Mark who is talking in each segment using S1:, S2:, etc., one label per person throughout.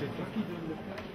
S1: C'est toi qui donne le plat.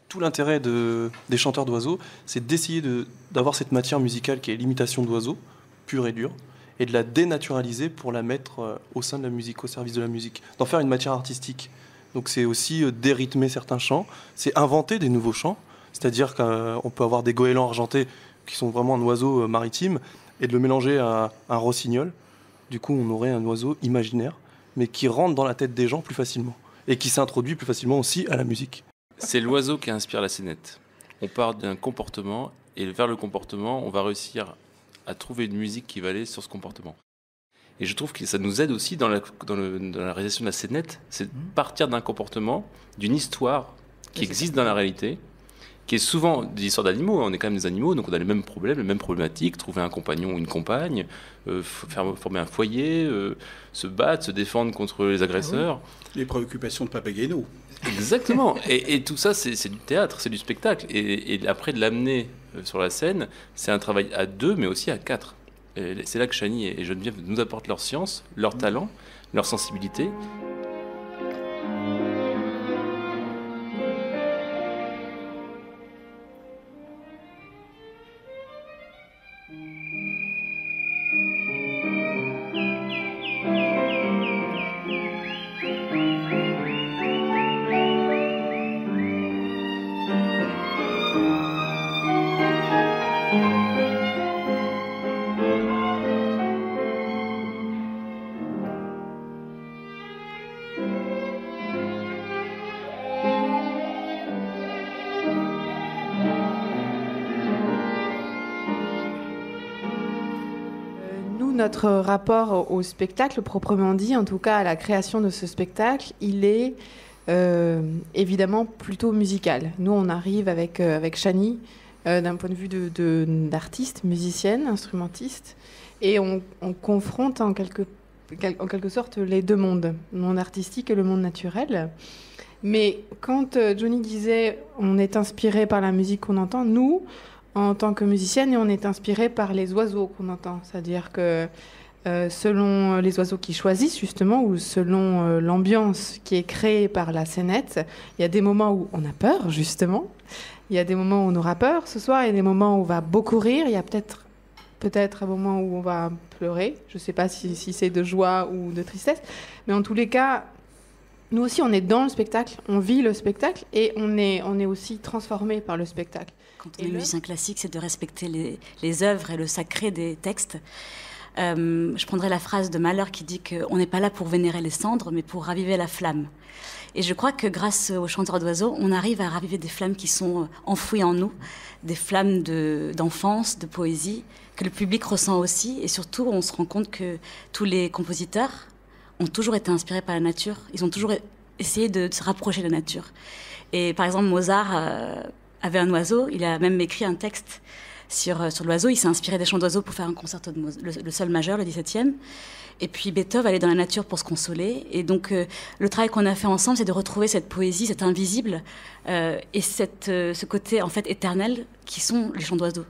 S1: tout l'intérêt des chanteurs d'oiseaux, c'est d'essayer d'avoir cette matière musicale qui est l'imitation d'oiseaux, pure et dure, et de la dénaturaliser pour la mettre au sein de la musique, au service de la musique, d'en faire une matière artistique. Donc c'est aussi dérythmer certains chants, c'est inventer des nouveaux chants, c'est-à-dire qu'on peut avoir des goélands argentés qui sont vraiment un oiseau maritime, et de le mélanger à un rossignol. Du coup, on aurait un oiseau imaginaire, mais qui rentre dans la tête des gens plus facilement, et qui s'introduit plus facilement aussi à la musique.
S2: C'est l'oiseau qui inspire la scénette. On part d'un comportement, et vers le comportement, on va réussir à trouver une musique qui va aller sur ce comportement. Et je trouve que ça nous aide aussi dans la réalisation de la scénette, c'est de partir d'un comportement, d'une histoire qui existe dans la réalité, qui est souvent des histoires d'animaux. On est quand même des animaux, donc on a les mêmes problèmes, les mêmes problématiques, trouver un compagnon ou une compagne, former un foyer, se battre, se défendre contre les agresseurs.
S3: Ah oui. Les préoccupations de Papageno.
S2: Exactement. Et tout ça, c'est du théâtre, c'est du spectacle. Et après, de l'amener sur la scène, c'est un travail à 2, mais aussi à 4. Et c'est là que Chani et Geneviève nous apportent leur science, leur talent, leur sensibilité.
S4: Notre rapport au spectacle, proprement dit, en tout cas à la création de ce spectacle, il est évidemment plutôt musical. Nous, on arrive avec Chani d'un point de vue d'artiste, musicienne, instrumentiste, et on confronte en quelque sorte les deux mondes, le monde artistique et le monde naturel. Mais quand Johnny disait on est inspiré par la musique qu'on entend, nous, en tant que musicienne, et on est inspiré par les oiseaux qu'on entend. C'est-à-dire que selon les oiseaux qui choisissent, justement, ou selon l'ambiance qui est créée par la scénette, il y a des moments où on a peur, justement. Il y a des moments où on aura peur ce soir. Il y a des moments où on va beaucoup rire. Il y a peut-être un moment où on va pleurer. Je ne sais pas si c'est de joie ou de tristesse. Mais en tous les cas, nous aussi, on est dans le spectacle, on vit le spectacle et on est aussi transformé par le spectacle.
S5: Quand on est musicien classique, c'est de respecter les œuvres et le sacré des textes. Je prendrai la phrase de Mahler qui dit qu'on n'est pas là pour vénérer les cendres, mais pour raviver la flamme. Et je crois que grâce aux chanteurs d'oiseaux, on arrive à raviver des flammes qui sont enfouies en nous, des flammes d'enfance, de poésie, que le public ressent aussi. Et surtout, on se rend compte que tous les compositeurs ont toujours été inspirés par la nature. Ils ont toujours essayé de se rapprocher de la nature. Et par exemple, Mozart avait un oiseau. Il a même écrit un texte sur l'oiseau. Il s'est inspiré des chants d'oiseaux pour faire un concerto de le sol majeur, le 17e. Et puis Beethoven allait dans la nature pour se consoler. Et donc le travail qu'on a fait ensemble, c'est de retrouver cette poésie, cet invisible, et ce côté en fait éternel qui sont les chants d'oiseaux.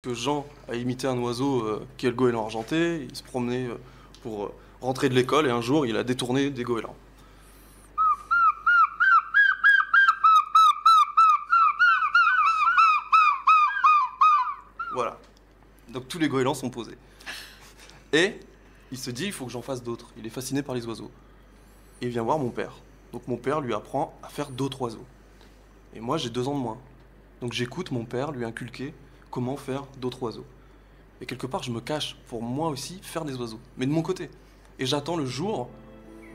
S1: Que Jean a imité un oiseau qui est le goéland argenté. Il se promenait pour rentrer de l'école et un jour, il a détourné des goélands. Voilà. Donc tous les goélands sont posés. Et il se dit, il faut que j'en fasse d'autres. Il est fasciné par les oiseaux. Et il vient voir mon père. Donc mon père lui apprend à faire d'autres oiseaux. Et moi, j'ai 2 ans de moins. Donc j'écoute mon père lui inculquer comment faire d'autres oiseaux. Et quelque part, je me cache pour moi aussi faire des oiseaux, mais de mon côté. Et j'attends le jour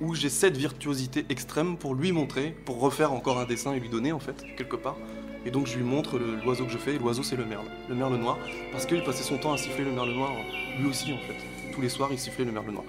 S1: où j'ai cette virtuosité extrême pour lui montrer, pour refaire encore un dessin et lui donner, en fait, quelque part. Et donc je lui montre l'oiseau que je fais, et l'oiseau c'est le merle noir, parce qu'il passait son temps à siffler le merle noir, lui aussi en fait. Tous les soirs il sifflait le merle noir.